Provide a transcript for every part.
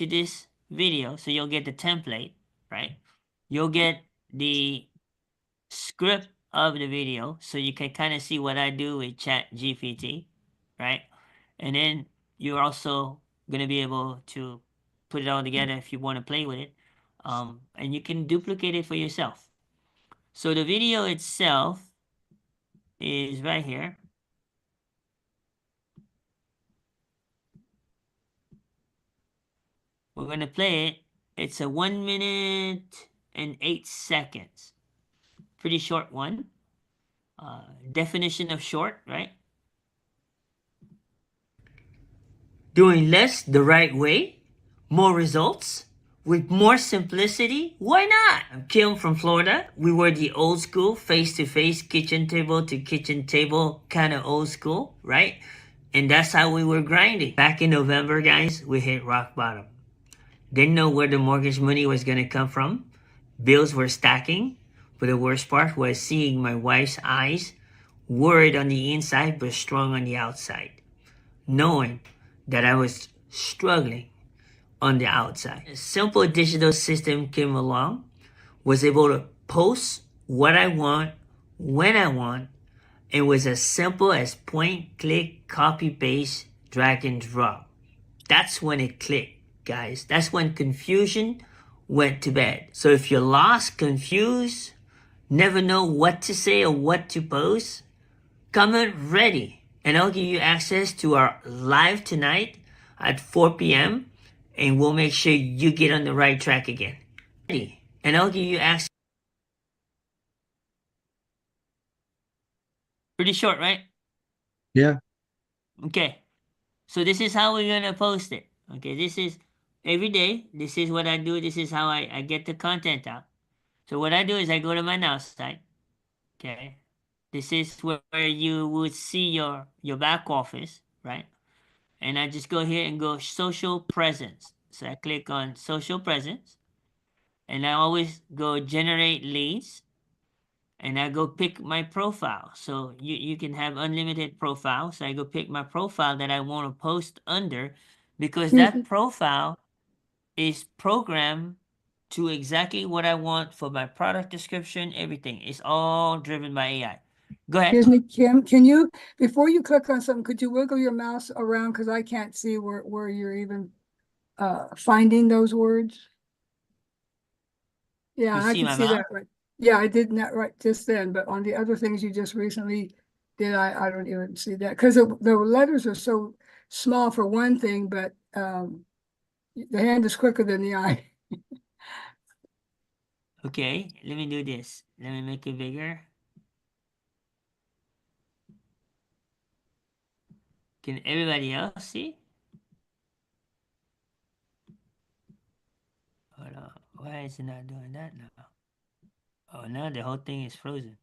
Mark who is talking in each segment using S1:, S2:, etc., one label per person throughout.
S1: to this video, so you'll get the template, right? You'll get the script of the video, so you can kind of see what I do with Chat GPT, right? And then you're also going to be able to put it all together if you want to play with it. And you can duplicate it for yourself. So the video itself is right here. We're going to play it. It's a 1 minute and 8 seconds. Pretty short one. Definition of short, right? Doing less the right way, more results, with more simplicity. Why not? I'm Kim from Florida. We were the old school, face-to-face, kitchen table to kitchen table kind of old school, right? And that's how we were grinding. Back in November, guys, we hit rock bottom. Didn't know where the mortgage money was going to come from. Bills were stacking. But the worst part was seeing my wife's eyes, worried on the inside but strong on the outside, knowing that I was struggling on the outside. A simple digital system came along, was able to post what I want, when I want, and was as simple as point, click, copy, paste, drag and drop. That's when it clicked, guys. That's when confusion went to bed. So if you're lost, confused, never know what to say or what to post, comment ready, and I'll give you access to our live tonight at 4 p.m. and we'll make sure you get on the right track again. Ready, and I'll give you access. Pretty short, right?
S2: Yeah.
S1: Okay. So this is how we're gonna post it. Okay, this is every day. This is what I do. This is how I get the content out. So what I do is I go to my now site. Okay. This is where you would see your back office, right? And I just go here and go social presence. So I click on social presence and I always go generate leads and I go pick my profile. So you can have unlimited profiles. So I go pick my profile that I want to post under because that profile is programmed to exactly what I want for my product description, everything. It's all driven by AI. Go ahead.
S3: Excuse me, Kim, can you, before you click on something, could you wiggle your mouse around? Because I can't see where you're even finding those words. Yeah,
S1: You
S3: I
S1: see
S3: can
S1: my
S3: see
S1: mouse?
S3: that right. Yeah, I did that right just then, but on the other things you just recently did, I don't even see that. Because the letters are so small for one thing, but the hand is quicker than the eye.
S1: Okay, let me do this. Let me make it bigger. Can everybody else see? Hold on. Why is it not doing that now? Oh, now the whole thing is frozen.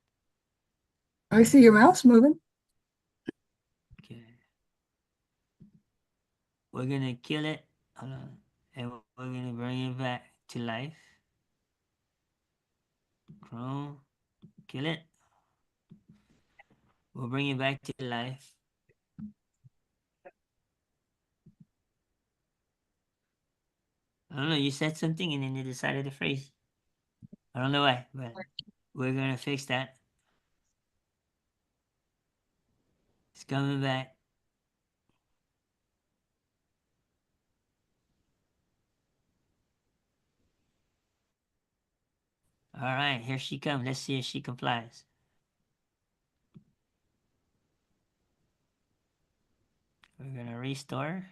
S3: I see your mouse moving.
S1: Okay. We're gonna kill it. Hold on. And we're gonna bring it back to life. Chrome. Kill it. We'll bring it back to life. I don't know, you said something and then you decided to freeze. I don't know why, but we're gonna fix that. It's coming back. All right, here she comes. Let's see if she complies. We're gonna restore.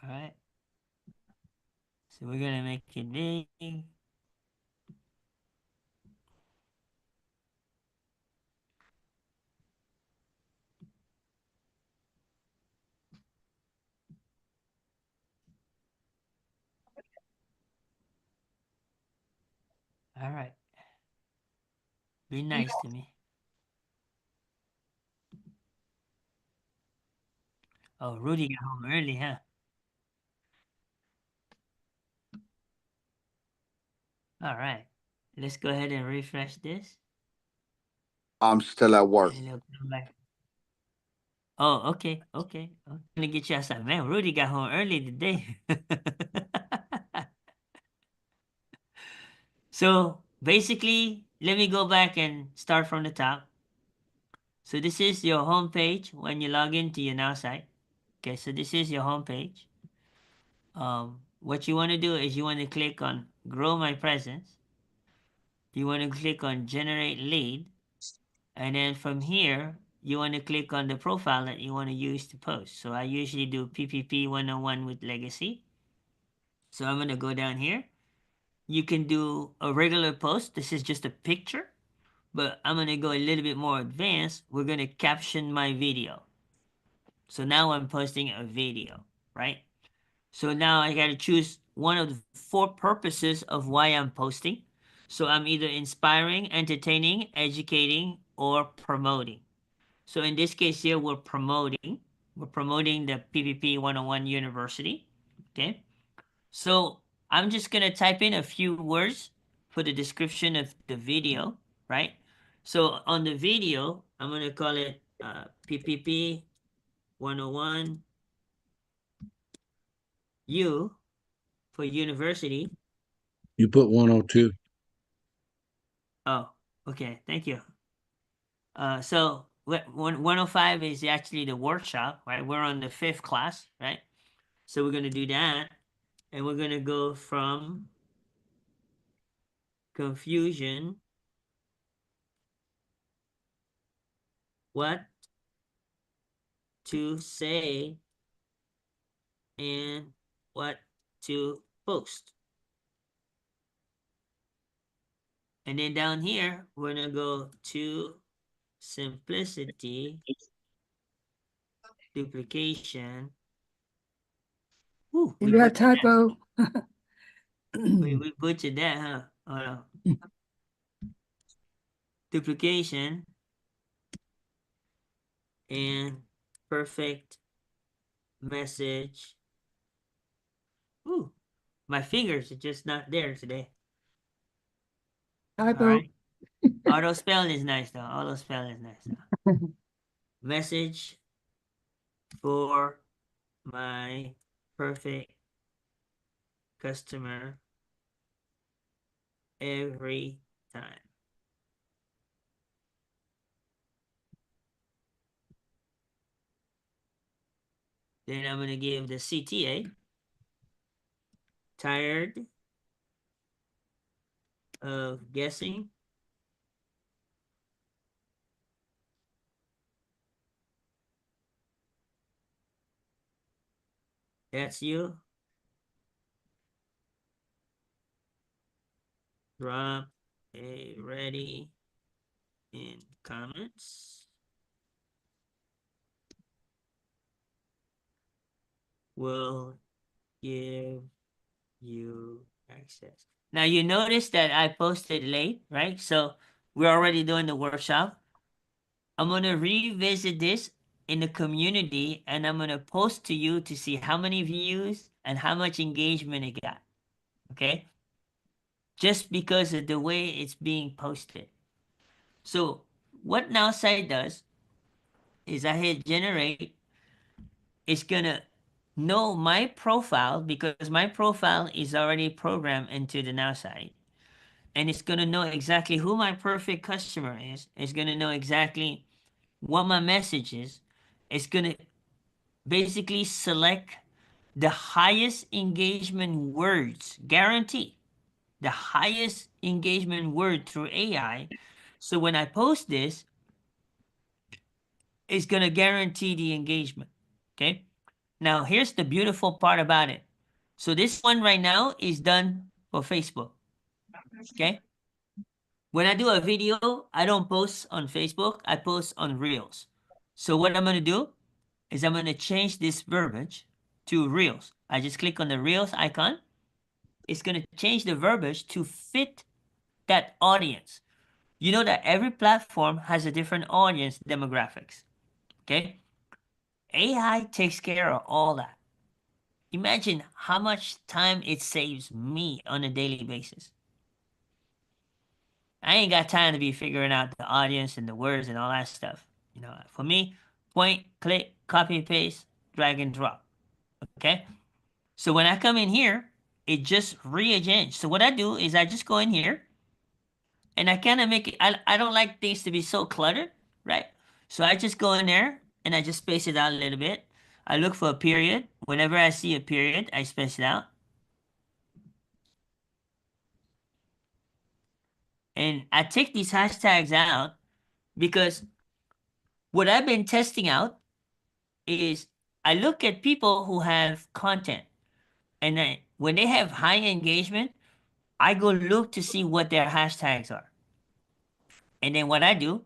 S1: All right. So we're gonna make it big. All right. Be nice to me. Oh, Rudy got home early, huh? All right. Let's go ahead and refresh this.
S2: I'm still at work.
S1: And it'll come back. Oh, okay, okay. I'm gonna get you outside. Man, Rudy got home early today. So basically, let me go back and start from the top. So this is your home page when you log into your Now site. Okay, so this is your home page. What you want to do is you want to click on Grow My Presence. You want to click on Generate Lead. And then from here, you want to click on the profile that you want to use to post. So I usually do PPP 101 with Legacy. So I'm going to go down here. You can do a regular post. This is just a picture, but I'm going to go a little bit more advanced. We're going to caption my video. So now I'm posting a video, right? So now I got to choose one of the four purposes of why I'm posting. So I'm either inspiring, entertaining, educating, or promoting. So in this case here, we're promoting. We're promoting the PPP 101 University. Okay. So I'm just going to type in a few words for the description of the video, right? So on the video, I'm going to call it PPP 101 U for university.
S2: You put 102.
S1: Oh, okay. Thank you. So 105 is actually the workshop, right? We're on the 5th class, right? So we're going to do that. And we're going to go from confusion, what to say, and what to post. And then down here, we're going to go to simplicity, duplication. Woo, we
S3: You got a
S1: butchered that.
S3: typo.
S1: We butchered that, huh? Oh, no. Duplication and perfect message. Ooh, my fingers are just not there today. All
S3: Typo.
S1: right. Auto spelling is nice though. Auto spelling is nice though. Message for my perfect customer every time. Then I'm going to give the CTA. Tired of guessing. That's you. Drop a ready in comments. Will give you access. Now you notice that I posted late, right? So we're already doing the workshop. I'm going to revisit this in the community and I'm going to post to you to see how many views and how much engagement it got. Okay? Just because of the way it's being posted. So what NowSite does is I hit generate. It's going to know my profile because my profile is already programmed into the NowSite. And it's going to know exactly who my perfect customer is. It's going to know exactly what my message is. It's going to basically select the highest engagement words, guarantee the highest engagement word through AI. So when I post this, it's going to guarantee the engagement. Okay. Now, here's the beautiful part about it. So this one right now is done for Facebook. Okay. When I do a video, I don't post on Facebook, I post on Reels. So what I'm going to do is I'm going to change this verbiage to Reels. I just click on the Reels icon. It's going to change the verbiage to fit that audience. You know that every platform has a different audience demographics. Okay? AI takes care of all that. Imagine how much time it saves me on a daily basis. I ain't got time to be figuring out the audience and the words and all that stuff. You know, for me, point, click, copy, paste, drag and drop. Okay. So when I come in here, it just rearranges. So what I do is I just go in here and I kind of make it, I don't like things to be so cluttered, right? So I just go in there and I just space it out a little bit. I look for a period. Whenever I see a period, I space it out. And I take these hashtags out because what I've been testing out is I look at people who have content and when they have high engagement, I go look to see what their hashtags are. And then what I do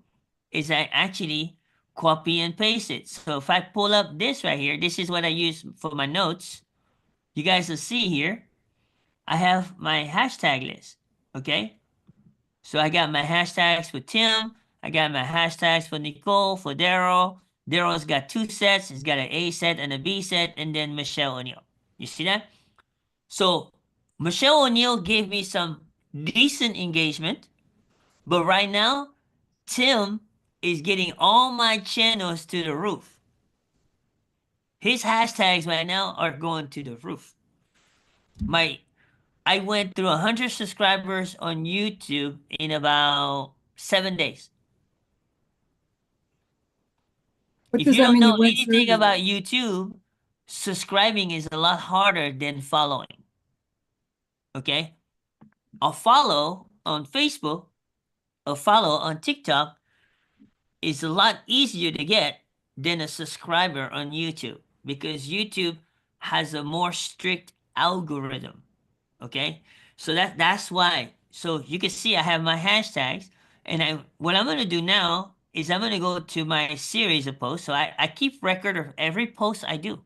S1: is I actually copy and paste it. So if I pull up this right here, this is what I use for my notes. You guys will see here, I have my hashtag list. Okay. So I got my hashtags for Tim. I got my hashtags for Nicole, for Daryl. Daryl's got two sets. He's got an A set and a B set, and then Michelle O'Neill. You see that? So Michelle O'Neill gave me some decent engagement, but right now, Tim is getting all my channels to the roof. His hashtags right now are going to the roof. I went through 100 subscribers on YouTube in about 7 days.
S3: What
S1: If
S3: does
S1: you
S3: that
S1: don't
S3: mean
S1: know
S3: you went
S1: anything
S3: through?
S1: about YouTube, subscribing is a lot harder than following. Okay? A follow on Facebook, a follow on TikTok is a lot easier to get than a subscriber on YouTube because YouTube has a more strict algorithm. Okay? So that's why. So you can see I have my hashtags and what I'm gonna do now is I'm gonna go to my series of posts. So I keep record of every post I do.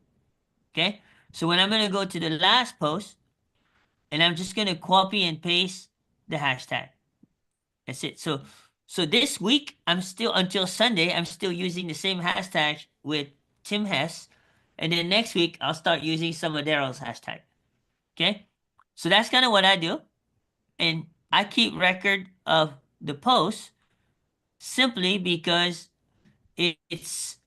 S1: Okay? So when I'm gonna go to the last post and I'm just gonna copy and paste the hashtag. That's it. So this week I'm still until Sunday I'm still using the same hashtag with Tim Hess, and then next week I'll start using some of Daryl's hashtag. Okay, so that's kind of what I do, and I keep record of the posts simply because it's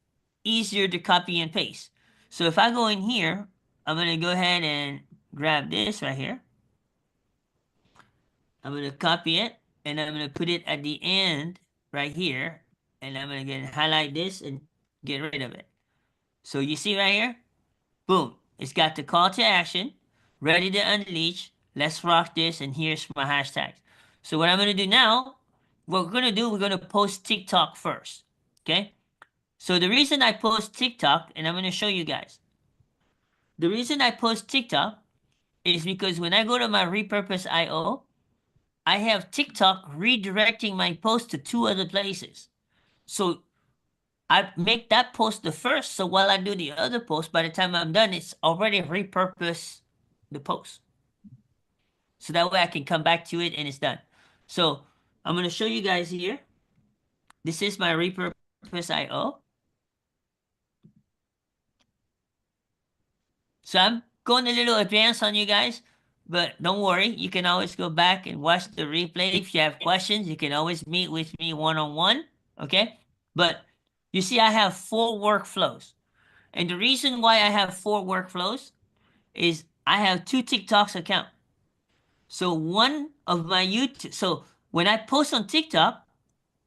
S1: easier to copy and paste. So if I go in here, I'm gonna go ahead and grab this right here. I'm going to copy it and I'm going to put it at the end right here. And I'm going to highlight this and get rid of it. So you see right here, boom, it's got the call to action, ready to unleash, let's rock this, and here's my hashtags. So what I'm going to do now, what we're going to do, we're going to post TikTok first, okay? So the reason I post TikTok, and I'm going to show you guys, the reason I post TikTok is because when I go to my repurpose IO, I have TikTok redirecting my post to two other places. So I make that post the first. So while I do the other post, by the time I'm done, it's already repurposed the post. So that way I can come back to it and it's done. So I'm going to show you guys here. This is my repurpose IO. So I'm going a little advanced on you guys, but don't worry. You can always go back and watch the replay. If you have questions, you can always meet with me one-on-one, okay? But you see, I have 4 workflows. And the reason why I have 4 workflows is I have 2 TikToks account. So one of my YouTube, so when I post on TikTok,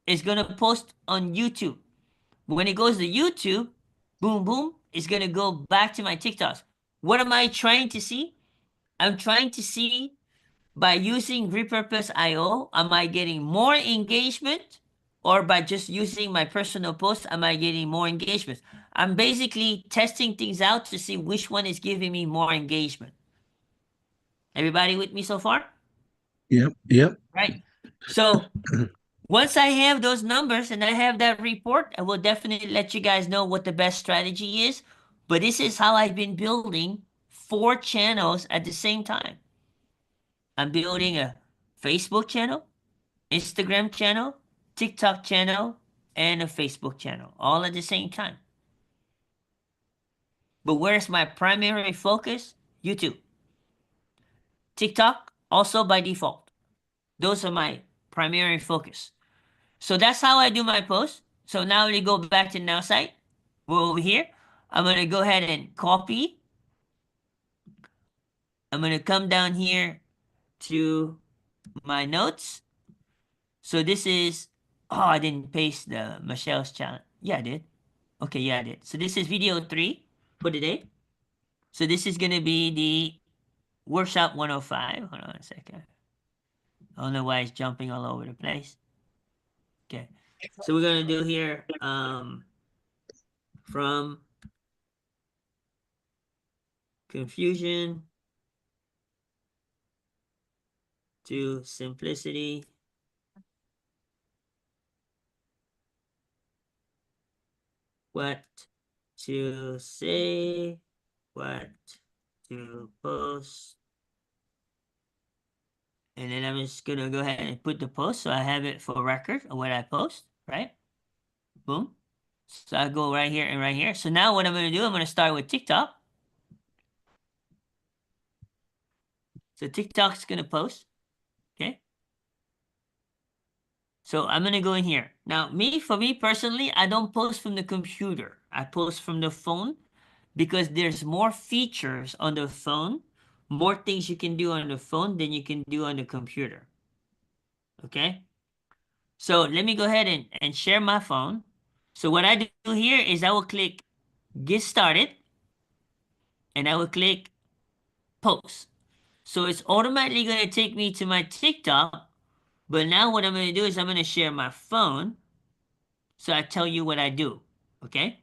S1: it's going to post on YouTube. When it goes to YouTube, boom, boom, it's going to go back to my TikToks. What am I trying to see? I'm trying to see by using repurpose IO, am I getting more engagement? Or by just using my personal post, am I getting more engagement? I'm basically testing things out to see which one is giving me more engagement. Everybody with me so far?
S2: Yep.
S1: Right. So once I have those numbers and I have that report, I will definitely let you guys know what the best strategy is. But this is how I've been building 4 channels at the same time. I'm building a Facebook channel, Instagram channel, TikTok channel, and a Facebook channel, all at the same time. But where's my primary focus? YouTube. TikTok, also by default. Those are my primary focus. So that's how I do my posts. So now we go back to Now site. we're over here. I'm going to go ahead and copy. I'm going to come down here to my notes. So this is, oh, I didn't paste the Michelle's challenge. Yeah, I did. Okay, yeah, I did. So this is video 3 for today. So this is going to be the workshop 105. Hold on a second. I don't know why it's jumping all over the place. Okay. So we're going to do here from confusion to simplicity. What to say, what to post. And then I'm just gonna go ahead and put the post so I have it for record of what I post, right? Boom. So I go right here and right here. So now what I'm gonna do, I'm gonna start with TikTok. So TikTok's gonna post, okay? So I'm gonna go in here. Now, for me personally, I don't post from the computer. I post from the phone because there's more features on the phone, more things you can do on the phone than you can do on the computer. Okay? So let me go ahead and share my phone. So what I do here is I will click get started and I will click post. So it's automatically going to take me to my TikTok. But now what I'm going to do is I'm going to share my phone. So I tell you what I do. Okay?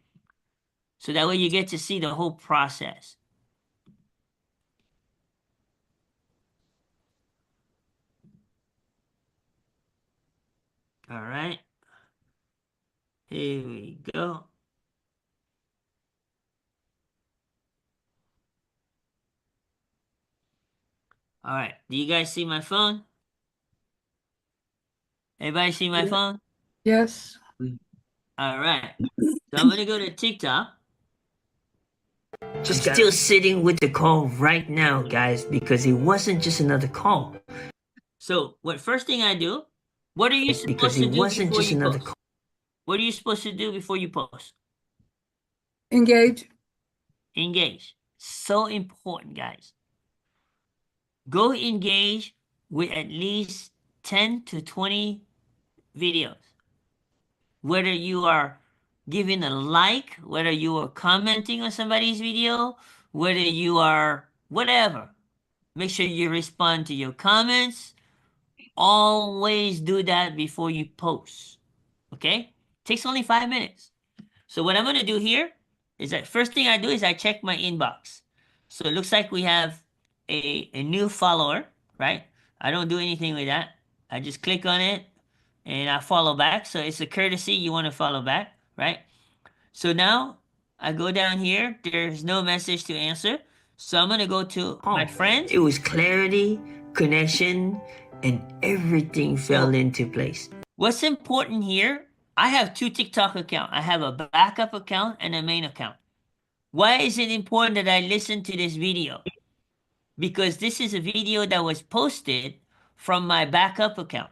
S1: So that way you get to see the whole process. All right. Here we go. All right. Do you guys see my phone? Everybody see my
S3: Yeah.
S1: phone?
S3: Yes.
S1: All right. So I'm going to go to TikTok.
S2: Just
S1: I'm still sitting with the call right now, guys, because it wasn't just another call. So, what first thing I do? What are you supposed to do before you post? What are you supposed to do before you post?
S3: Engage.
S1: Engage. So important, guys. Go engage with at least 10 to 20 videos. Whether you are giving a like, whether you are commenting on somebody's video, whether you are whatever. Make sure you respond to your comments. Always do that before you post. Okay? Takes only 5 minutes. So what I'm gonna do here is that first thing I do is I check my inbox. So it looks like we have a new follower, right? I don't do anything with that. I just click on it and I follow back. So it's a courtesy, you want to follow back, right? So now I go down here, there's no message to answer. So I'm gonna go to my friends. It was clarity, connection, and everything fell into place. What's important here, I have 2 TikTok accounts. I have a backup account and a main account. Why is it important that I listen to this video? Because this is a video that was posted from my backup account.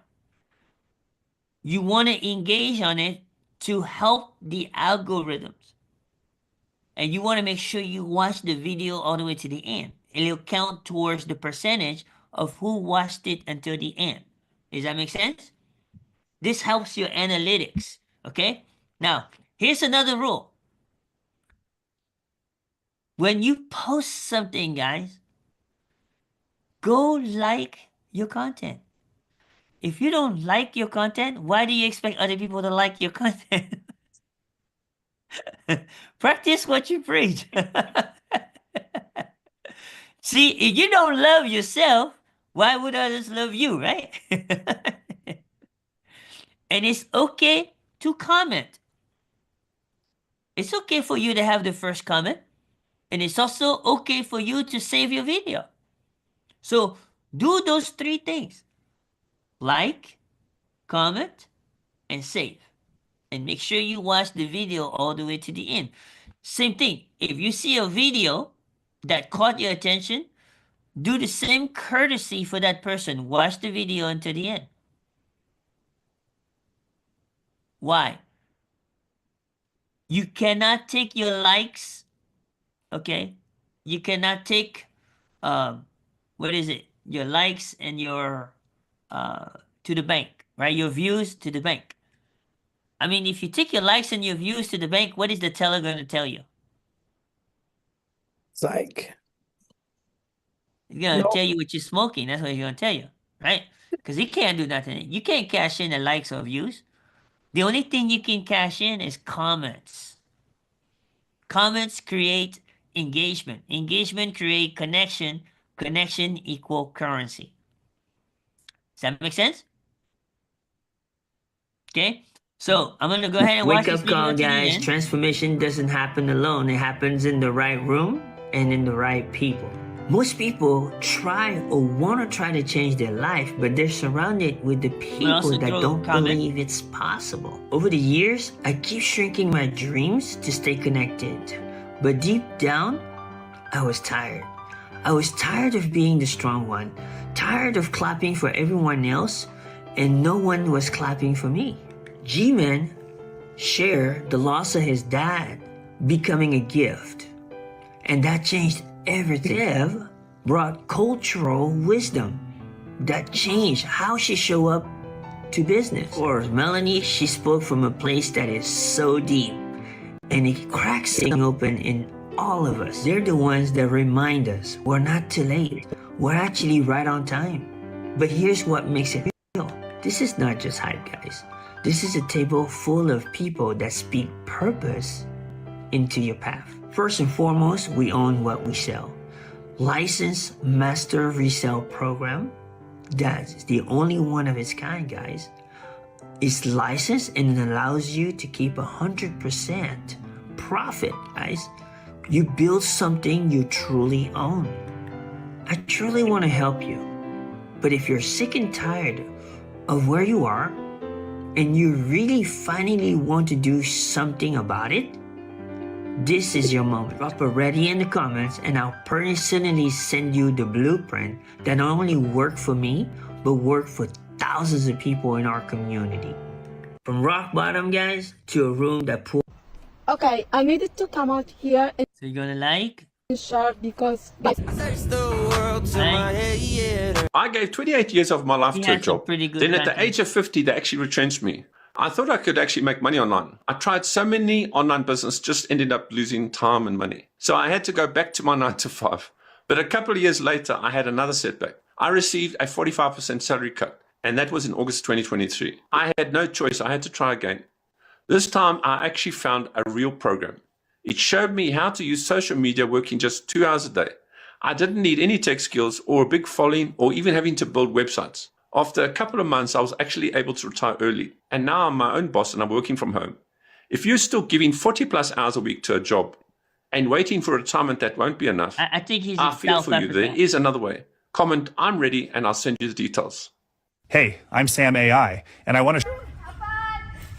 S1: You want to engage on it to help the algorithms. And you want to make sure you watch the video all the way to the end. It'll count towards the percentage of who watched it until the end. Does that make sense? This helps your analytics. Okay? Now, here's another rule. When you post something, guys, go like your content. If you don't like your content, why do you expect other people to like your content? Practice what you preach. See, if you don't love yourself, why would others love you, right? And it's okay to comment. It's okay for you to have the first comment. And it's also okay for you to save your video. So do those 3 things. Like, comment, and save. And make sure you watch the video all the way to the end. Same thing. If you see a video that caught your attention, do the same courtesy for that person. Watch the video until the end. Why? You cannot take your likes, okay? You cannot take, what is it? Your likes and your, to the bank, right? Your views to the bank. I mean, if you take your likes and your views to the bank, what is the teller going to tell you?
S2: Psych.
S1: He's going to
S2: No.
S1: tell you what you're smoking. That's what he's going to tell you, right? Because he can't do nothing. You can't cash in the likes or views. The only thing you can cash in is comments. Comments create engagement. Engagement create connection. Connection equal currency. Does that make sense? Okay. So I'm gonna go ahead and watch
S2: Wake
S1: this
S2: up
S1: video
S2: call,
S1: to the
S2: guys.
S1: end.
S2: Transformation doesn't happen alone. It happens in the right room and in the right people. Most people try or want to try to change their life, but they're surrounded with the people
S1: also
S2: that
S1: throw
S2: don't
S1: comment.
S2: believe it's possible. Over the years, I keep shrinking my dreams to stay connected. But deep down, I was tired. I was tired of being the strong one, tired of clapping for everyone else, and no one was clapping for me. G-Man shared the loss of his dad becoming a gift, and that changed everything. Dev brought cultural wisdom that changed how she show up to business. Or Melanie, she spoke from a place that is so deep, and it cracks things open in all of us. They're the ones that remind us we're not too late. We're actually right on time. But here's what makes it real. This is not just hype, guys. This is a table full of people that speak purpose into your path. First and foremost, we own what we sell. Licensed master resale program. That's the only one of its kind, guys. It's licensed and it allows you to keep 100% profit, guys. You build something you truly own. I truly want to help you. But if you're sick and tired of where you are and you really finally want to do something about it, this is your moment. Drop a ready in the comments and I'll personally send you the blueprint that not only worked for me, but worked for thousands of people in our community. From rock bottom, guys, to a room that pulls.
S4: Okay, I needed to come out here and
S1: So you're gonna like?
S4: share because guys,
S5: I gave 28 years of my life
S1: He
S5: to a
S1: had some
S5: job.
S1: pretty good
S5: Then at the
S1: content.
S5: age of 50, they actually retrenched me. I thought I could actually make money online. I tried so many online businesses, just ended up losing time and money. So I had to go back to my 9 to 5. But a couple of years later, I had another setback. I received a 45% salary cut, and that was in August 2023. I had no choice. I had to try again. This time, I actually found a real program. It showed me how to use social media working just 2 hours a day. I didn't need any tech skills or a big following or even having to build websites. After a couple of months, I was actually able to retire early. And now I'm my own boss and I'm working from home. If you're still giving 40 plus hours a week to a job and waiting for retirement, that won't be enough.
S1: I think he's
S5: I
S1: in
S5: feel
S1: South
S5: for you.
S1: Africa.
S5: There is another way. Comment, I'm ready, and I'll send you the details.
S6: Hey, I'm Sam AI, and I want to.
S4: thank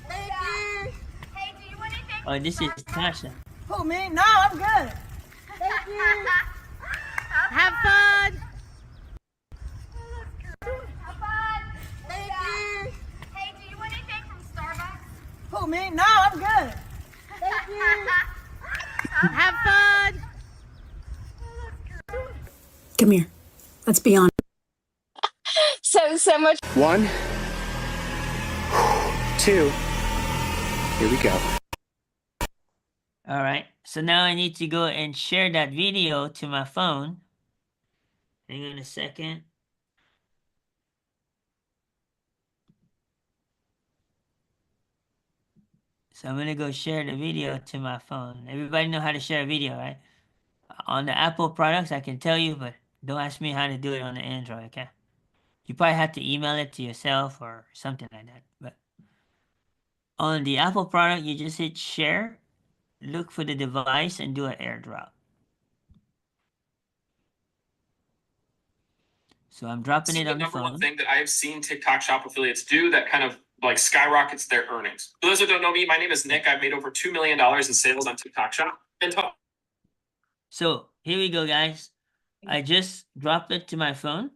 S4: you.
S7: Hey, do you want anything?
S1: Oh, this is Tasha.
S4: Who me? No, I'm good. Thank you.
S7: Have fun.
S4: Have fun. Thank you.
S7: Hey, do you want anything from Starbucks?
S4: Who me? No, I'm good. Thank you.
S7: Have fun.
S8: Come here. Let's be honest.
S4: So much.
S9: 1, 2, here we go.
S1: All right. So now I need to go and share that video to my phone. Hang on a second. So I'm gonna go share the video to my phone. Everybody know how to share a video, right? On the Apple products, I can tell you, but don't ask me how to do it on the Android, okay? You probably have to email it to yourself or something like that. But on the Apple product, you just hit share, look for the device, and do an airdrop. So I'm dropping it
S10: The
S1: on the
S10: number one
S1: phone.
S10: thing that I've seen TikTok Shop affiliates do that kind of like skyrockets their earnings. For those who don't know me, my name is Nick. I've made over $2 million in sales on TikTok Shop. And
S1: So here we go, guys. I just dropped it to my phone.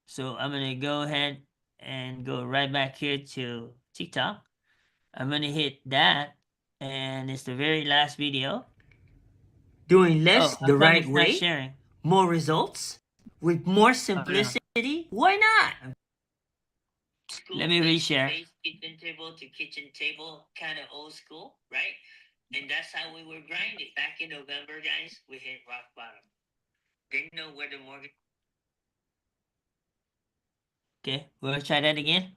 S1: So I'm gonna go ahead and go right back here to TikTok. I'm gonna hit that,
S2: And it's the very last video.
S1: Doing less
S2: Oh,
S1: the
S2: how come
S1: right
S2: it's not
S1: way,
S2: sharing?
S1: more results, with more
S2: no.
S1: simplicity. Why not?
S2: Let me reshare.
S1: Kitchen table to kitchen table, kind of old school, right? And that's how we were grinding. Back in November, guys, we hit rock bottom. Didn't know where the mortgage.
S2: Okay, we'll try that again.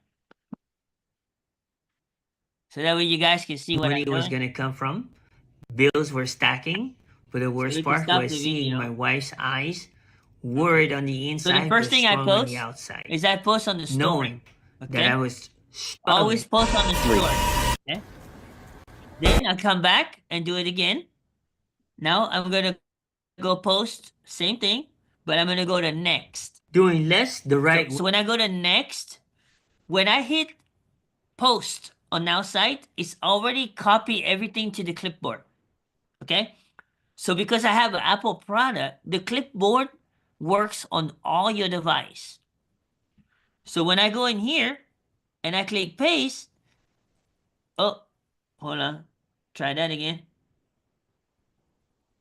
S2: So that way you guys can see what
S1: money
S2: I'm
S1: was
S2: doing.
S1: gonna come from. Bills were stacking. But the worst
S2: we can
S1: part
S2: stop
S1: was
S2: the
S1: seeing
S2: video.
S1: my wife's eyes, worried on the
S2: So
S1: inside,
S2: the first
S1: but
S2: thing I
S1: strong on
S2: post
S1: the outside.
S2: is I post on the story.
S1: Knowing that I
S2: Okay?
S1: was
S2: Always
S1: struggling.
S2: post on the story. Okay? Then I come back and do it again. Now I'm gonna go post, same thing, but I'm gonna go to next.
S1: Doing less the right
S2: So when I go to next, when I hit post on now site, it's already copy everything to the clipboard. Okay? So because I have an Apple product, the clipboard works on all your device. So when I go in here and I click paste, oh, hold on, try that again.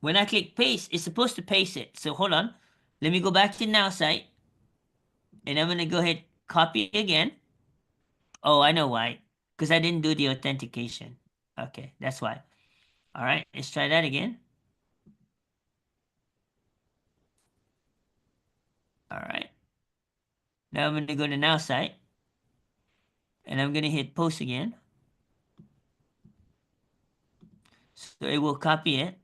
S2: When I click paste, it's supposed to paste it. So hold on, let me go back to now site, and I'm gonna go ahead copy again. Oh, I know why, because I didn't do the authentication. Okay, that's why. All right, let's try that again. All right. Now I'm gonna go to now site, and I'm gonna hit post again. So it will copy it.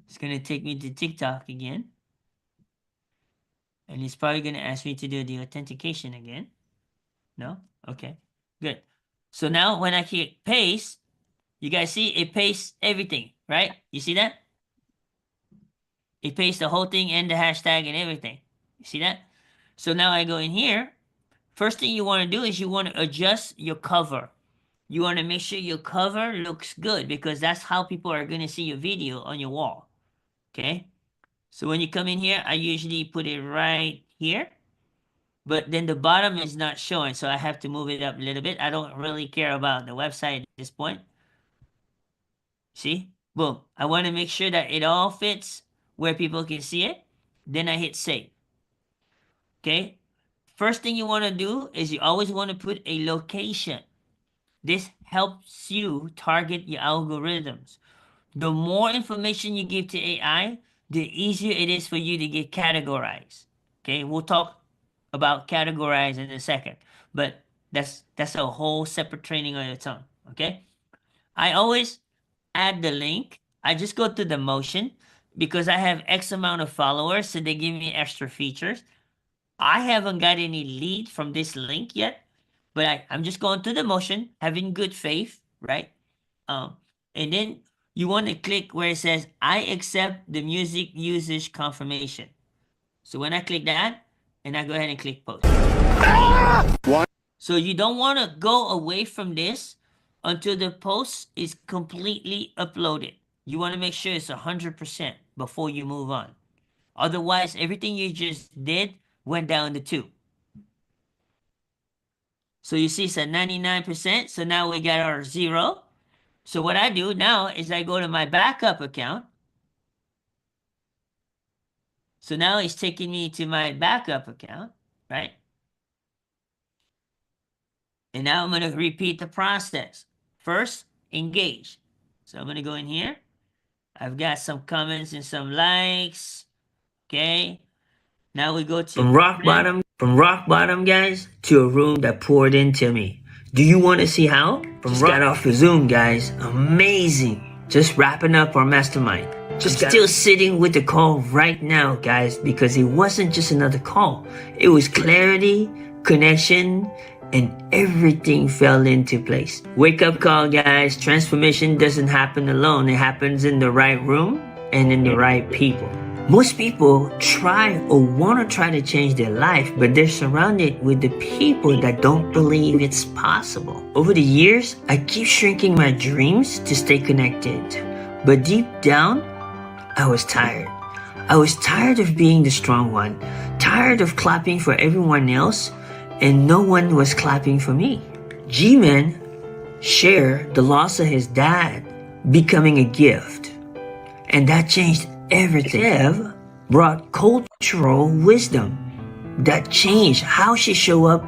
S2: It's gonna take me to TikTok again. And it's probably gonna ask me to do the authentication again. No? Okay, good. So now when I click paste, you guys see it pastes everything, right? You see that? It pastes the whole thing and the hashtag and everything. You see that? So now I go in here. First thing you want to do is you want to adjust your cover. You want to make sure your cover looks good because that's how people are going to see your video on your wall. Okay? So when you come in here, I usually put it right here. But then the bottom is not showing, so I have to move it up a little bit. I don't really care about the website at this point. See? Boom. I want to make sure that it all fits where people can see it. Then I hit save. Okay? First thing you want to do is you always want to put a location. This helps you target your algorithms. The more information you give to AI, the easier it is for you to get categorized. Okay? We'll talk about categorize in a second, but that's a whole separate training on its own. Okay, I always add the link. I just go to the motion because I have X amount of followers, so they give me extra features. I haven't got any lead from this link yet, but I'm just going to the motion, having good faith, right? And then you want to click where it says I accept the music usage confirmation. So when I click that, and I go ahead and click post.
S9: What?
S2: So you don't want to go away from this until the post is completely uploaded. You want to make sure it's 100% before you move on. Otherwise, everything you just did went down to 2. So you see it's at 99%. So now we got our 0. So what I do now is I go to my backup account. So now it's taking me to my backup account, right? And now I'm going to repeat the process. First, engage. So I'm going to go in here. I've got some comments and some likes. Okay. Now we go to
S1: From rock bottom, guys, to a room that poured into me. Do you want to see how? Just got off the Zoom, guys. Amazing. Just wrapping up our mastermind. Still sitting with the call right now, guys, because it wasn't just another call. It was clarity, connection, and everything fell into place. Wake up call, guys. Transformation doesn't happen alone. It happens in the right room and in the right people. Most people try or want to try to change their life, but they're surrounded with the people that don't believe it's possible. Over the years, I keep shrinking my dreams to stay connected. But deep down, I was tired. I was tired of being the strong one, tired of clapping for everyone else, and no one was clapping for me. G-Men
S2: share the loss of his dad becoming a gift. And that changed everything. Dev brought cultural wisdom that changed how she showed up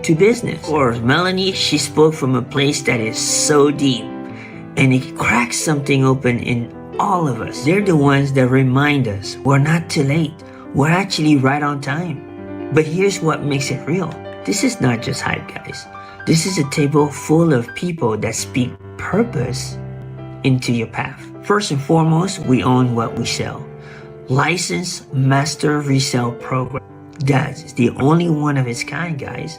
S2: to business. Or Melanie, she spoke from a place that is so deep and it cracks something open in all of us. They're the ones that remind us we're not too late. We're actually right on time. But here's what makes it real. This is not just hype, guys. This is a table full of people that speak purpose into your path. First and foremost, we own what we sell. Licensed master resale program. That's the only one of its kind, guys.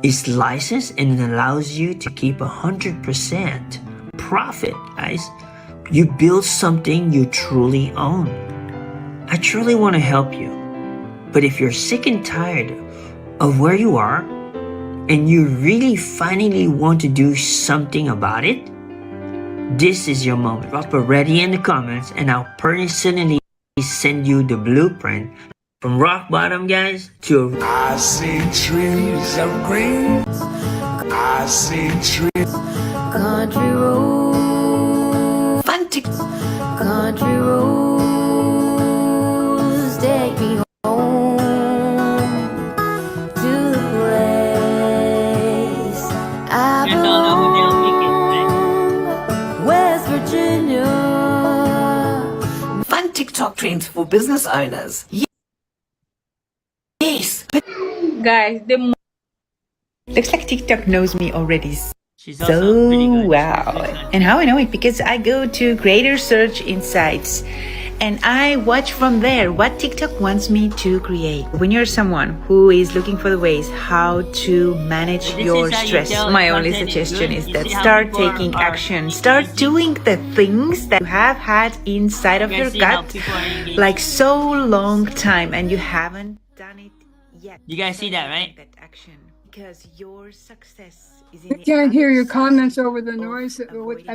S2: It's licensed and it allows you to keep 100% profit, guys. You build something you truly own. I truly want to help you. But if you're sick and tired of where you are and you really finally want to do something about it, this is your moment. Drop a ready in the comments and I'll personally send you the blueprint from rock bottom, guys, to
S11: I see trees of green. I see trees.
S12: Country roads.
S11: Fantic.
S12: Country roads take me home to the place I belong. West Virginia.
S11: Fun TikTok trends for business owners. Yes.
S13: Guys, looks like TikTok knows me already.
S2: She's also pretty
S13: So
S2: good.
S13: wow. And how I know it? Because I go to Creator Search Insights and I watch from there what TikTok wants me to create. When you're someone who is looking for the ways how to manage your stress, my only suggestion is that start taking action. Start doing the things that you have had inside of your gut like so long time and you haven't done it yet.
S2: You guys see that, right?
S13: That action, because your success is
S3: I
S13: in the
S3: can't hear
S13: other
S3: your comments
S13: side
S3: over the
S13: of
S3: noise at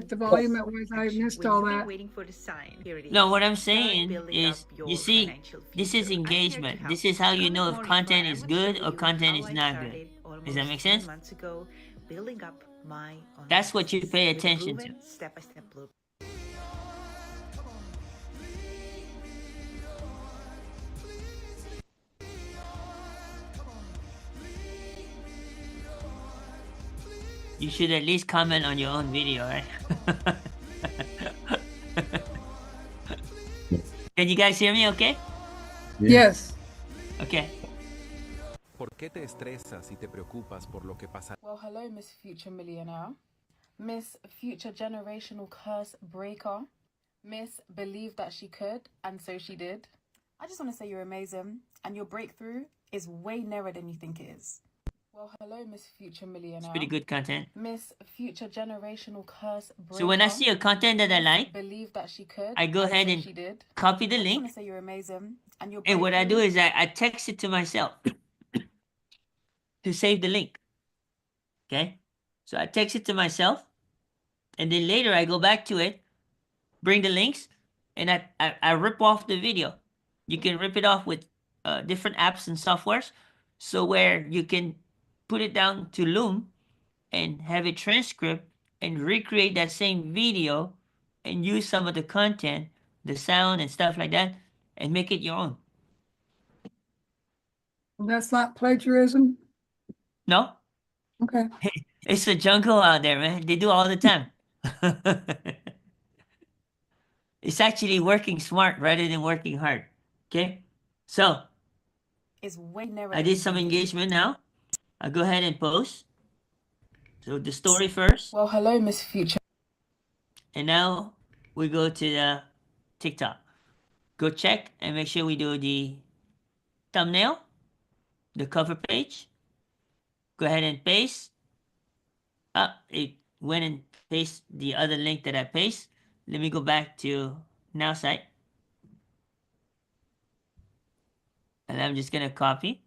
S3: the volume at which I missed
S13: when
S3: all
S13: you've been
S3: that.
S13: waiting for the sign. Here it is.
S2: No, what I'm
S13: Start
S2: saying
S13: building
S2: is,
S13: up your
S2: you see,
S13: financial
S2: this is
S13: future. I'm here to
S2: engagement.
S13: help
S2: This is how you know if
S13: More
S2: content
S13: info.
S2: is
S13: I'm gonna
S2: good
S13: show
S2: or
S13: you
S2: content
S13: how
S2: is
S13: I
S2: not good.
S13: started
S2: Does that
S13: almost
S2: make
S13: 10
S2: sense?
S13: months ago, building up my online
S2: That's what you
S13: business
S2: pay
S13: with a
S2: attention to.
S13: proven step-by-step blueprint.
S2: You should at least comment on your own video, right? Can you guys hear me okay?
S3: Yes.
S2: Okay.
S14: ¿Por qué te estresas y te preocupas por lo que pasa?
S15: Well, hello, Miss Future Millionaire. Miss Future Generational Curse Breaker. Miss Believed That She Could, and so she did. I just want to say you're amazing, and your breakthrough is way nearer than you think it is. Well, hello, Miss Future Millionaire.
S2: It's pretty good content.
S15: Miss Future Generational Curse Breaker.
S2: So when I see a content that I like,
S15: Believed That She Could,
S2: I go ahead
S15: so
S2: and
S15: she did.
S2: copy the
S15: I just
S2: link.
S15: want to say you're amazing, and your
S2: And what I do
S15: breakthrough
S2: is I text it to myself to save the link. Okay? So I text it to myself, and then later I go back to it, bring the links, and I rip off the video. You can rip it off with different apps and softwares. So where you can put it down to Loom and have a transcript and recreate that same video and use some of the content, the sound and stuff like that, and make it your own.
S3: That's not plagiarism?
S2: No?
S3: Okay.
S2: It's a jungle out there, man. They do all the time. It's actually working smart rather than working hard. Okay? So,
S15: is way nearer.
S2: I did some engagement now. I'll go ahead and post. So the story first.
S15: Well, hello, Miss Future.
S2: And now we go to the TikTok. Go check and make sure we do the thumbnail, the cover page. Go ahead and paste. It went and paste the other link that I paste. Let me go back to Now site. And I'm just gonna copy.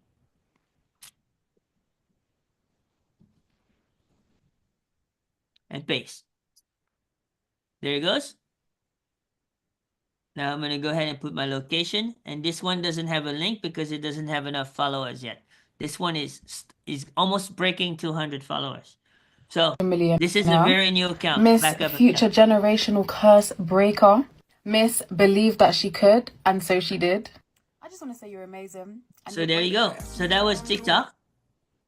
S2: And paste. There it goes. Now I'm gonna go ahead and put my location, and this one doesn't have a link because it doesn't have enough followers yet. This one is almost breaking 200 followers.
S1: So this is a
S15: Millionaire.
S1: very new account.
S15: Miss
S1: Backup
S15: Future
S1: account.
S15: Generational Curse Breaker. Miss Believed that she could, and so she did. I just want to say you're amazing. And
S1: So
S15: you're
S1: there you go.
S15: breakthrough.
S1: So that was TikTok,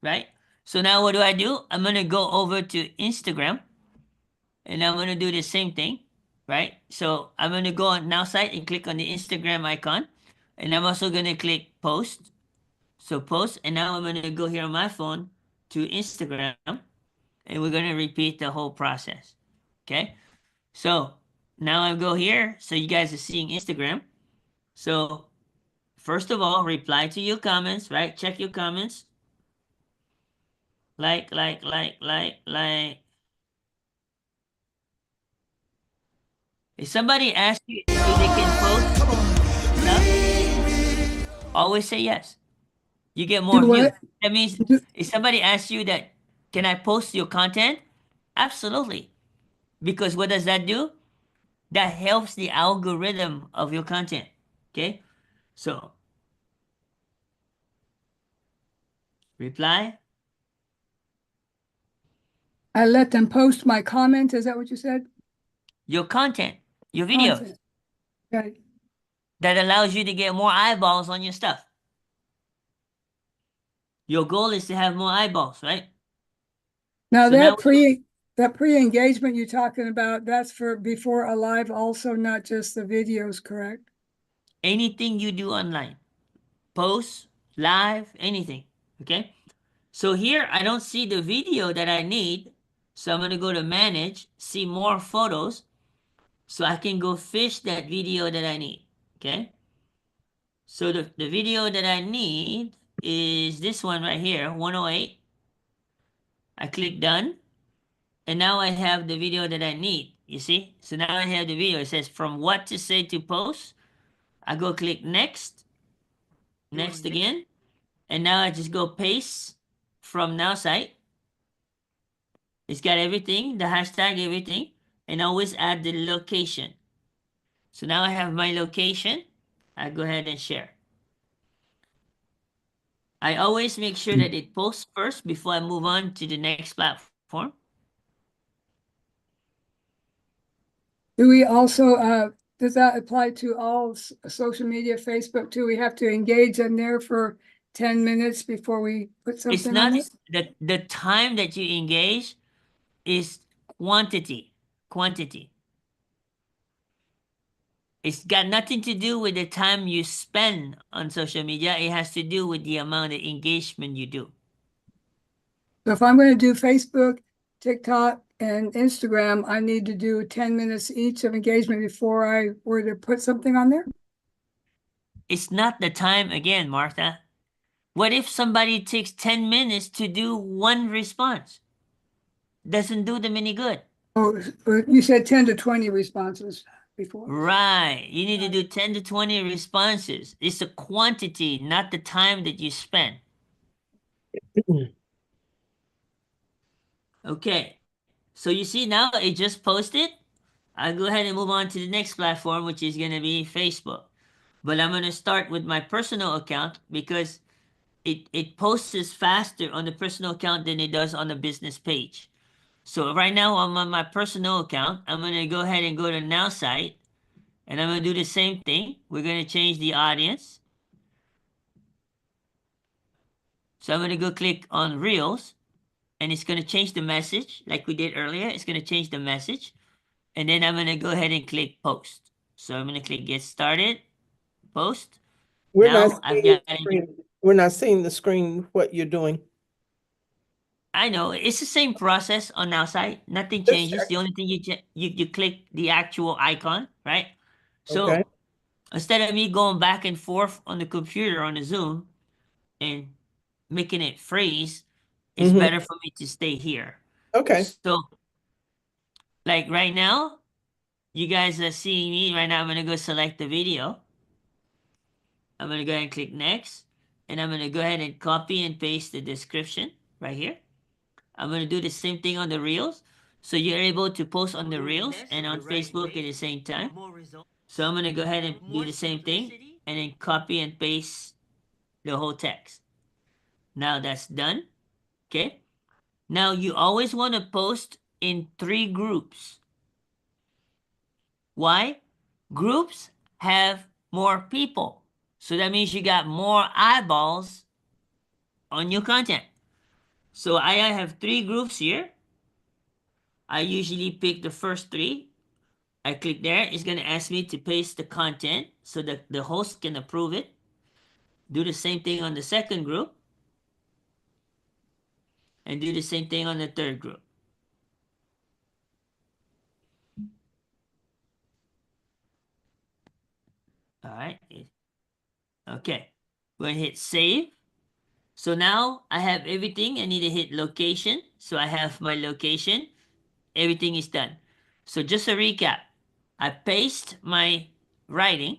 S1: right? So now what do? I'm gonna go over to Instagram, and I'm gonna do the same thing, right? So I'm gonna go on Now site and click on the Instagram icon, and I'm also gonna click post. So post, and now I'm gonna go here on my phone to Instagram, and we're gonna repeat the whole process. Okay? So now I go here, so you guys are seeing Instagram. So first of all, reply to your comments, right? Check your comments. Like. If somebody asks you if they can post stuff, always say yes. You get more
S3: Do
S1: views.
S3: what?
S1: That means if somebody asks you that, can I post your content? Absolutely. Because what does that do? That helps the algorithm of your content. Okay? So reply.
S3: I let them post my comment. Is that what you said?
S1: Your content, your videos.
S3: Content. Okay.
S1: That allows you to get more eyeballs on your stuff. Your goal is to have more eyeballs, right?
S3: Now
S1: So now
S3: that pre-engagement you're talking about, that's for before a live also, not just the videos, correct?
S1: anything you do online, post, live, anything. Okay? So here I don't see the video that I need. So I'm gonna go to manage, see more photos, so I can go fish that video that I need. Okay? So the video that I need is this one right here, 108. I click done, and now I have the video that I need. You see? So now I have the video. It says from what to say to post. I go click next, next again, and now I just go paste from now site. It's got everything, the hashtag, everything, and always add the location. So now I have my location. I go ahead and share. I always make sure that it posts first before I move on to the next platform.
S3: Do we also, does that apply to all social media, Facebook too? We have to engage in there for 10 minutes before we put
S1: It's
S3: something
S1: not
S3: on it?
S1: the time that you engage is quantity. Quantity. It's got nothing to do with the time you spend on social media. It has to do with the amount of engagement you do.
S3: So if I'm going to do Facebook, TikTok, and Instagram, I need to do 10 minutes each of engagement before I were to put something on there?
S1: It's not the time again, Martha. What if somebody takes 10 minutes to do one response? Doesn't do them any good.
S3: Oh, you said 10 to 20 responses before.
S1: Right. You need to do 10 to 20 responses. It's the quantity, not the time that you spend. Okay. So you see now it just posted. I'll go ahead and move on to the next platform, which is going to be Facebook. But I'm going to start with my personal account because it posts faster on the personal account than it does on the business page. So right now I'm on my personal account. I'm going to go ahead and go to Now site, and I'm going to do the same thing. We're going to change the audience. So I'm going to go click on Reels, and it's going to change the message like we did earlier. It's going to change the message. And then I'm going to go ahead and click Post. So I'm going to click Get Started, Post.
S16: We're
S1: now
S16: not
S1: I've
S16: seeing
S1: got
S16: the screen. We're not seeing the screen, what you're doing.
S1: I know it's the same process on our site. Nothing
S16: Just
S1: changes. The only thing you click the actual icon, right? So
S16: Okay.
S1: instead of me going back and forth on the computer on the Zoom and making it freeze, it's
S16: Mhm.
S1: better for me to stay here.
S16: Okay.
S1: So like right now, you guys are seeing me right now. I'm gonna go select the video. I'm gonna go ahead and click next, and I'm gonna go ahead and copy and paste the description right here. I'm going to do the same thing on the Reels. So you're able to post on the Reels and on Facebook at the same time. So I'm going to go ahead and do the same thing and then copy and paste the whole text. Now that's done. Okay.
S2: Now you always want to post in 3 groups. Why? Groups have more people. So that means you got more eyeballs on your content. So I have 3 groups here. I usually pick the first 3. I click there. It's going to ask me to paste the content so that the host can approve it. Do the same thing on the second group. And do the same thing on the third group. All right. Okay. We're going to hit save. So now I have everything. I need to hit location. So I have my location. Everything is done. So just a recap. I paste my writing.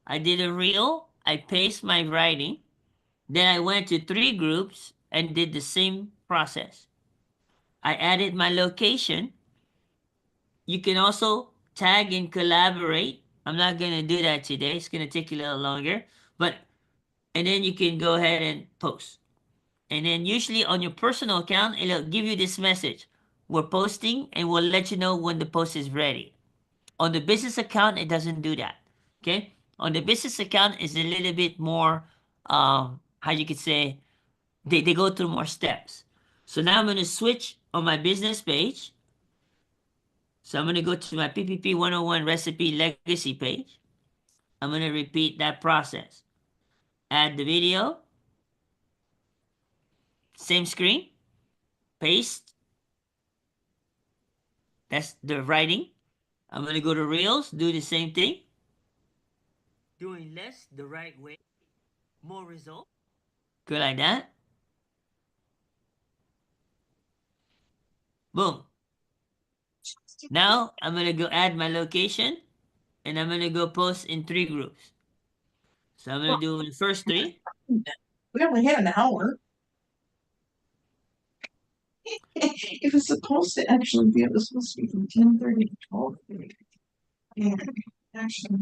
S2: I did a reel. I paste my writing. Then I went to 3 groups and did the same process. I added my location. You can also tag and collaborate. I'm not going to do that today. It's going to take a little longer. And then you can go ahead and post. And then usually on your personal account, it'll give you this message. We're posting and we'll let you know when the post is ready. On the business account, it doesn't do that. Okay? On the business account, it's a little bit more, how you could say, they go through more steps. So now I'm going to switch on my business page. So I'm going to go to my PPP 101 recipe legacy page. I'm going to repeat that process. Add the video. Same screen. Paste. That's the writing. I'm going to go to Reels. Do the same thing.
S1: Doing less the right way, more results.
S2: Go like that. Boom. Now I'm going to go add my location. And I'm going to go post in 3 groups. So I'm going to do the first 3.
S17: We only had an hour. It was supposed to actually be, it was supposed to be from 10:30 to 12:30. And actually,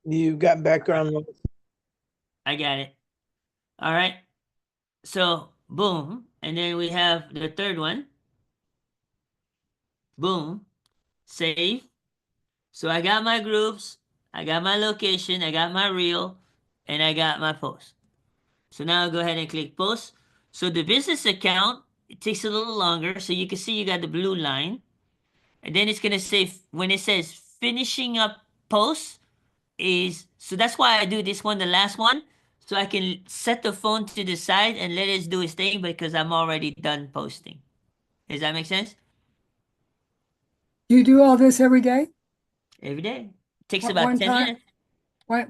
S16: You got background noise.
S2: I got it. All right. So boom. And then we have the third one. Boom. Save. So I got my groups. I got my location. I got my reel. And I got my post. So now I'll go ahead and click post. So the business account, it takes a little longer. So you can see you got the blue line. And then it's going to say, when it says finishing up post is, so that's why I do this one, the last one. So I can set the phone to the side and let it do its thing because I'm already done posting. Does that make sense?
S3: You do all this every day?
S2: Every day. Takes
S3: One-
S2: about
S3: one
S2: 10
S3: time?
S2: minutes.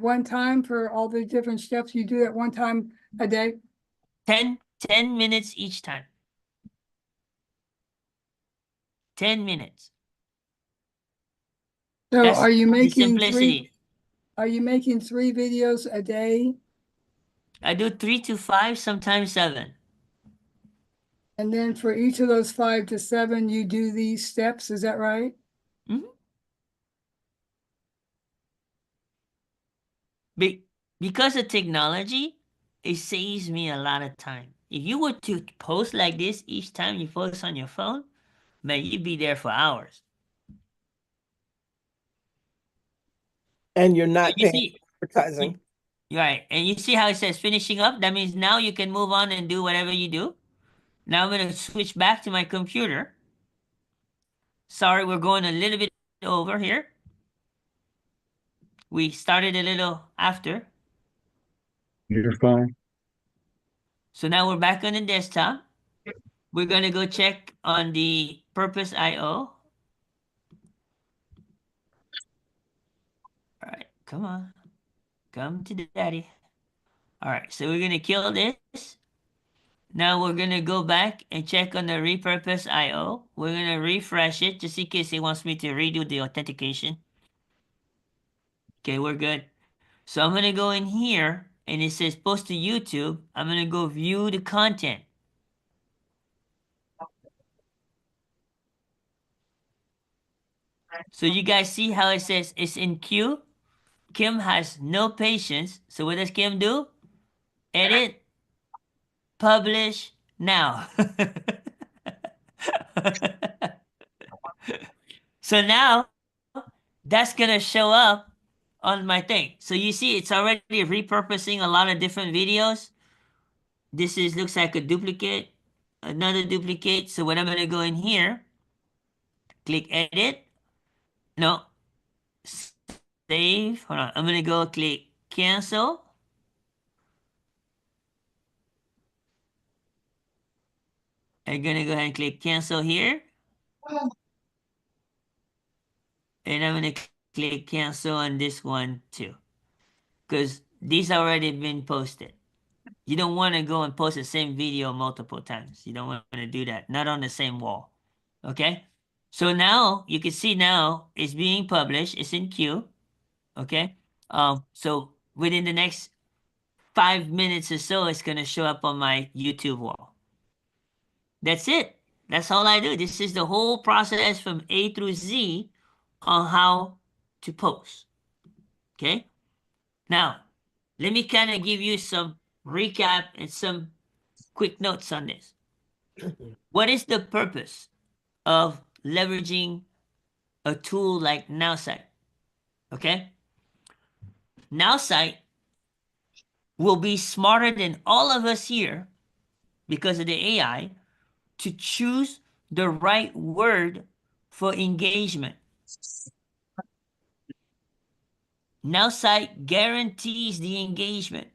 S3: One time for all the different steps, you do that one time a day?
S2: 10 minutes each time. 10 minutes.
S3: So
S2: That's
S3: are you
S2: the
S3: making
S2: simplicity.
S3: are you making 3 videos a day?
S2: I do 3 to 5, sometimes 7.
S3: And then for each of those 5 to 7, you do these steps, is that right?
S2: Mm-hmm. Because of technology, it saves me a lot of time. If you were to post like this each time you post on your phone, man, you'd be there for hours.
S16: And you're not
S2: You
S16: paying
S2: see,
S16: advertising.
S2: right, and you see how it says finishing up? That means now you can move on and do whatever you do. Now I'm going to switch back to my computer. Sorry, we're going a little bit over here. We started a little after.
S9: You're fine.
S2: So now we're back on the desktop. We're going to go check on the Purpose.io. All right, come on. Come to daddy. All right, so we're going to kill this. Now we're going to go back and check on the Repurpose.io. We're going to refresh it just in case it wants me to redo the authentication. Okay, we're good. So I'm going to go in here and it says post to YouTube. I'm going to go view the content. So you guys see how it says it's in queue? Kim has no patience. So what does Kim do? Edit, publish now. So now that's gonna show up on my thing. So you see it's already repurposing a lot of different videos. This is looks like a duplicate, another duplicate. So what I'm gonna go in here, click edit. No, save. Hold on. I'm gonna go click cancel. I'm gonna go ahead and click cancel here. And I'm gonna click cancel on this one too. Because these already been posted. You don't want to go and post the same video multiple times. You don't want to do that. Not on the same wall. Okay? So now you can see now it's being published. It's in queue. Okay? So within the next 5 minutes or so, it's gonna show up on my YouTube wall. That's it. That's all I do. This is the whole process from A through Z on how to post. Okay? Now, let me kind of give you some recap and some quick notes on this. What is the purpose of leveraging a tool like S.A.U.C.E? Okay? S.A.U.C.E will be smarter than all of us here because of the AI to choose the right word for engagement. S.A.U.C.E guarantees the engagement.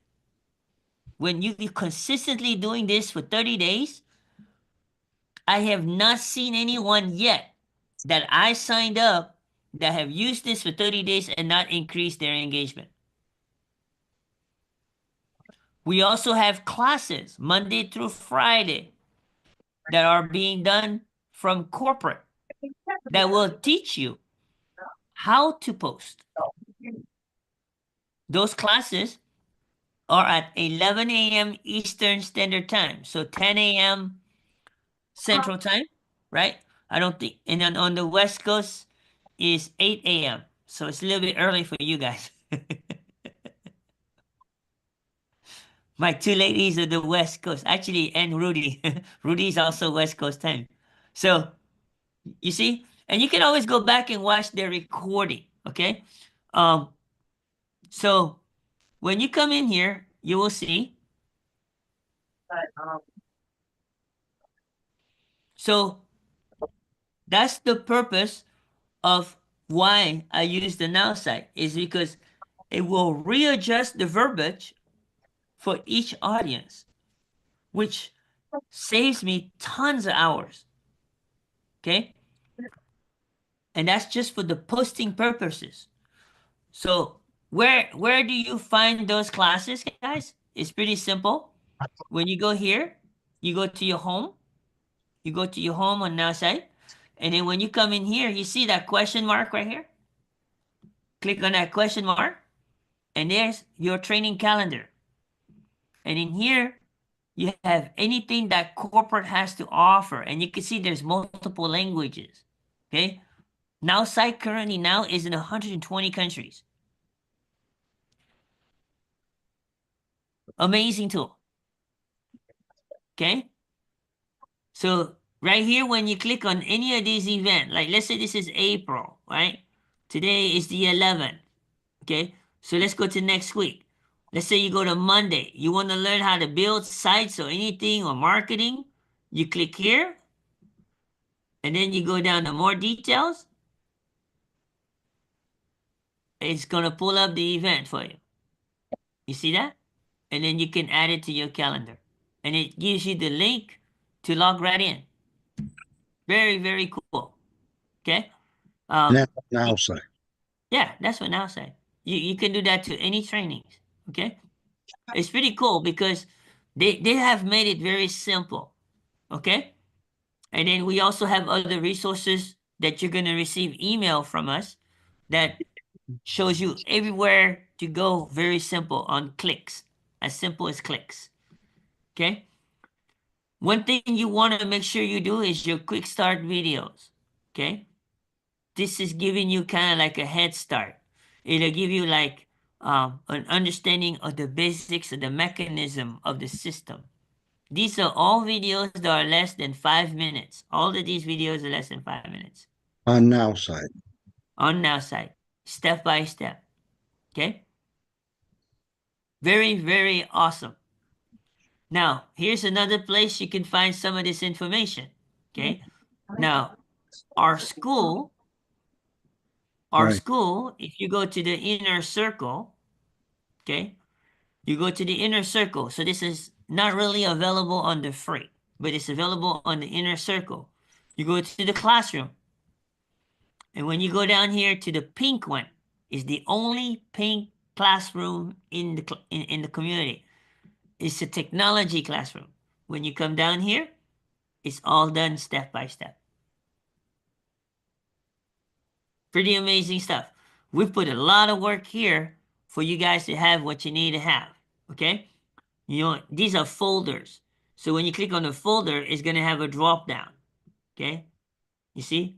S2: When you be consistently doing this for 30 days, I have not seen anyone yet that I signed up that have used this for 30 days and not increased their engagement. We also have classes Monday through Friday that are being done from corporate that will teach you how to post. Those classes are at 11 a.m. Eastern Standard Time, so 10 a.m. Central Time, right? I don't think, and then on the West Coast is 8 a.m., so it's a little bit early for you guys. My two ladies are the West Coast, actually, and Rudy. Rudy's also West Coast time. So, you see? And you can always go back and watch their recording, okay? So, when you come in here, you will see. So, that's the purpose of why I use the now site, is because it will readjust the verbiage for each audience, which saves me tons of hours. Okay? And that's just for the posting purposes. So where do you find those classes, guys? It's pretty simple. When you go here, you go to your home. You go to your home on now site. And then when you come in here, you see that question mark right here? Click on that question mark. And there's your training calendar. And in here, you have anything that corporate has to offer. And you can see there's multiple languages. Okay? Now site currently now is in 120 countries. Amazing tool. Okay? So right here, when you click on any of these events, like let's say this is April, right? Today is the 11th. Okay? So let's go to next week. Let's say you go to Monday. You want to learn how to build sites or anything or marketing. You click here. And then you go down to more details. It's going to pull up the event for you. You see that? And then you can add it to your calendar. And it gives you the link to log right in. Very, very cool. Okay?
S9: Now say.
S2: Yeah, that's what now say. You can do that to any trainings. Okay? It's pretty cool because they have made it very simple. Okay? And then we also have other resources that you're going to receive email from us that shows you everywhere to go, very simple on clicks, as simple as clicks. Okay? One thing you want to make sure you do is your quick start videos. Okay? This is giving you kind of like a head start. It'll give you like an understanding of the basics of the mechanism of the system. These are all videos that are less than 5 minutes. All of these videos are less than 5 minutes.
S9: On now site.
S2: On Now site, step by step. Okay? Very, very awesome. Now, here's another place you can find some of this information. Okay? Now, our school,
S9: Right.
S2: if you go to the inner circle, okay, you go to the inner circle. So this is not really available on the free, but it's available on the inner circle. You go to the classroom. And when you go down here to the pink one, is the only pink classroom in the community. It's a technology classroom. When you come down here, it's all done step by step. Pretty amazing stuff. We've put a lot of work here for you guys to have what you need to have. Okay? You know, these are folders. So when you click on the folder, it's going to have a drop down. Okay? You see?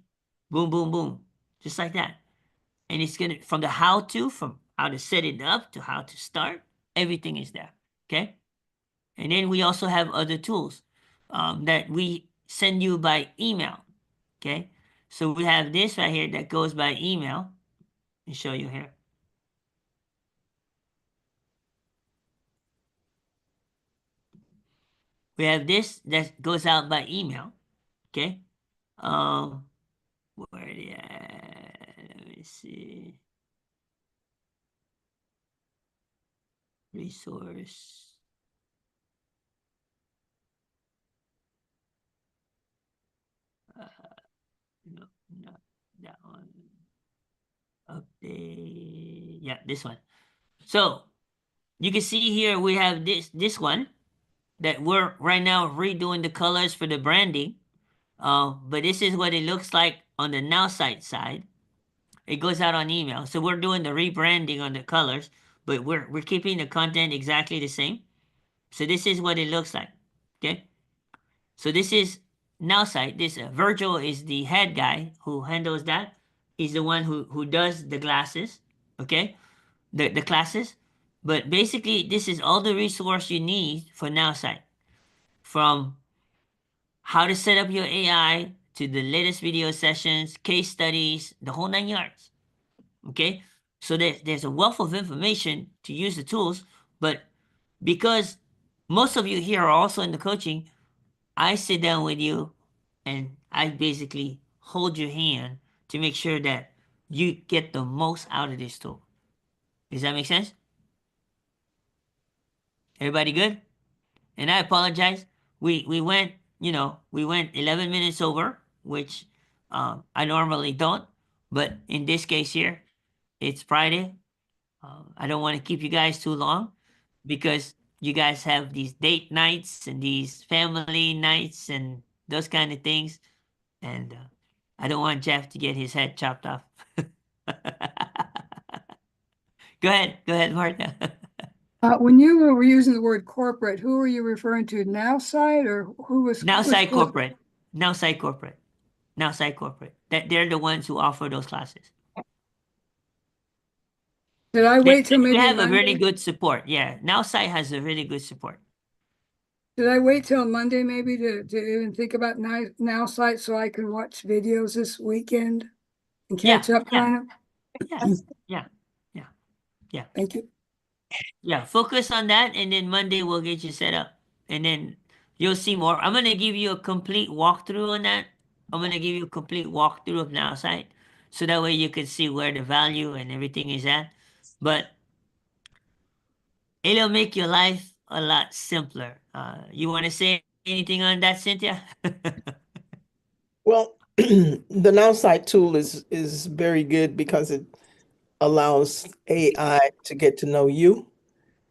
S2: Boom, boom, boom. Just like that. And it's going to, from the how to, from how to set it up to how to start, everything is there. Okay? And then we also have other tools that we send you by email. Okay? So we have this right here that goes by email. Let me show you here. We have this that goes out by email. Okay? Where let me see. Resource. No, not that one. Update. Yeah, this one. So you can see here we have this one that we're right now redoing the colors for the branding. But this is what it looks like on the Now site side. It goes out on email. So we're doing the rebranding on the colors, but we're keeping the content exactly the same. So this is what it looks like. Okay. So this is Now site. This Virgil is the head guy who handles that. He's the one who does the glasses. Okay. The classes. But basically, this is all the resource you need for Now site. From how to set up your AI to the latest video sessions, case studies, the whole 9 yards. Okay? So there's a wealth of information to use the tools, but because most of you here are also in the coaching, I sit down with you and I basically hold your hand to make sure that you get the most out of this tool. Does that make sense? Everybody good? And I apologize. We went, we went 11 minutes over, which I normally don't. But in this case here, it's Friday. I don't want to keep you guys too long because you guys have these date nights and these family nights and those kind of things. And I don't want Jeff to get his head chopped off. Go ahead, Martha.
S3: When you were using the word corporate, who were you referring to? Now site or who was
S2: Now
S3: which
S2: site corporate. Now site corporate. Now site corporate. That they're the ones who offer those classes.
S3: Did I wait till
S2: They
S3: maybe
S2: have a
S3: Monday?
S2: really good support. Yeah. Now site has a really good support.
S3: Did I wait till Monday maybe to even think about now site so I can watch videos this weekend and catch up kind of?
S2: Yeah.
S3: Thank you.
S2: Yeah. Focus on that and then Monday we'll get you set up. And then you'll see more. I'm gonna give you a complete walkthrough on that. I'm gonna give you a complete walkthrough of now site. So that way you can see where the value and everything is at. But it'll make your life a lot simpler. You want to say anything on that, Cynthia?
S16: Well, the Now site tool is very good because it allows AI to get to know you,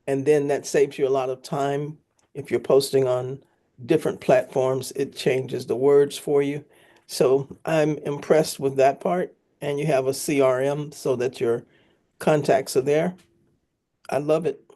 S16: and then that saves you a lot of time. If you're posting on different platforms, it changes the words for you. So I'm impressed with that part. And you have a CRM so that your contacts are there. I love it.